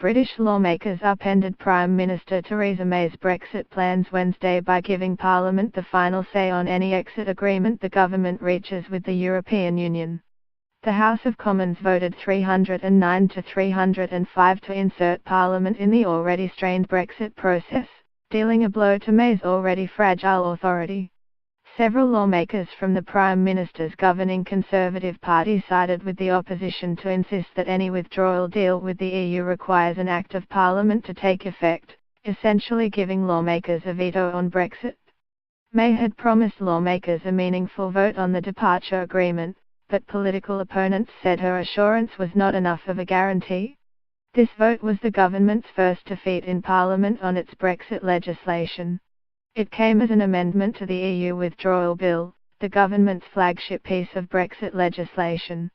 British lawmakers upended Prime Minister Theresa May's Brexit plans Wednesday by giving Parliament the final say on any exit agreement the government reaches with the European Union. The House of Commons voted 309 to 305 to insert Parliament in the already strained Brexit process, dealing a blow to May's already fragile authority. Several lawmakers from the Prime Minister's governing Conservative Party sided with the opposition to insist that any withdrawal deal with the EU requires an Act of Parliament to take effect, essentially giving lawmakers a veto on Brexit. May had promised lawmakers a meaningful vote on the departure agreement, but political opponents said her assurance was not enough of a guarantee. This vote was the government's first defeat in Parliament on its Brexit legislation. It came as an amendment to the EU Withdrawal Bill, the government's flagship piece of Brexit legislation.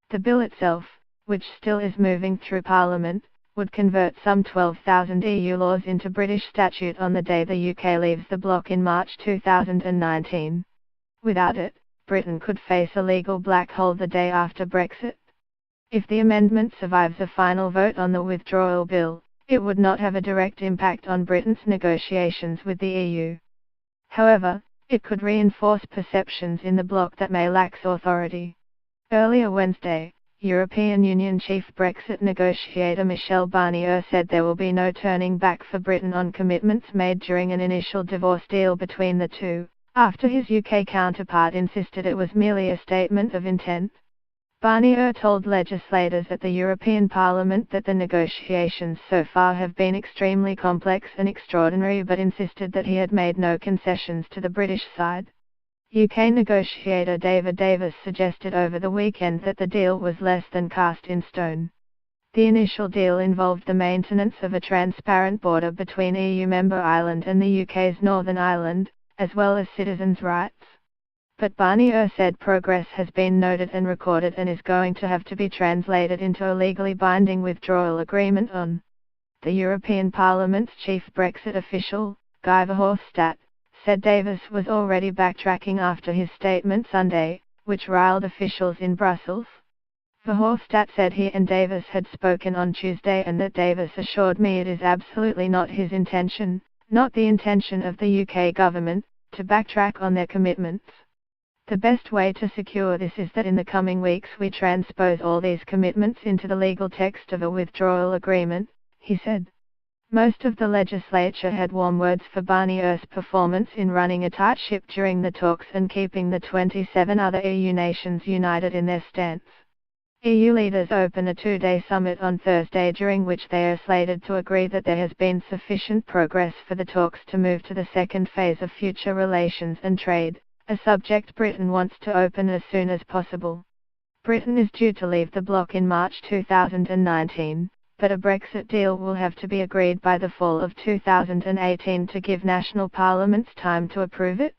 The bill itself, which still is moving through Parliament, would convert some 12,000 EU laws into British statute on the day the UK leaves the bloc in March 2019. Without it, Britain could face a legal black hole the day after Brexit. If the amendment survives a final vote on the withdrawal bill, it would not have a direct impact on Britain's negotiations with the EU. However, it could reinforce perceptions in the bloc that May lacks authority. Earlier Wednesday, European Union chief Brexit negotiator Michel Barnier said there will be no turning back for Britain on commitments made during an initial divorce deal between the two, after his UK counterpart insisted it was merely a statement of intent. Barnier told legislators at the European Parliament that the negotiations so far have been extremely complex and extraordinary, but insisted that he had made no concessions to the British side. UK negotiator David Davis suggested over the weekend that the deal was less than cast in stone. The initial deal involved the maintenance of a transparent border between EU member Ireland and the UK's Northern Ireland, as well as citizens' rights. But Barnier said progress has been noted and recorded and is going to have to be translated into a legally binding withdrawal agreement on. The European Parliament's chief Brexit official, Guy Verhofstadt, said Davis was already backtracking after his statement Sunday, which riled officials in Brussels. Verhofstadt said he and Davis had spoken on Tuesday and that Davis assured me it is absolutely not his intention, not the intention of the UK government, to backtrack on their commitments. The best way to secure this is that in the coming weeks we transpose all these commitments into the legal text of a withdrawal agreement, he said. Most of the legislature had warm words for Barnier's performance in running a tight ship during the talks and keeping the 27 other EU nations united in their stance. EU leaders open a two-day summit on Thursday, during which they are slated to agree that there has been sufficient progress for the talks to move to the second phase of future relations and trade, a subject Britain wants to open as soon as possible. Britain is due to leave the bloc in March 2019, but a Brexit deal will have to be agreed by the fall of 2018 to give national parliaments time to approve it.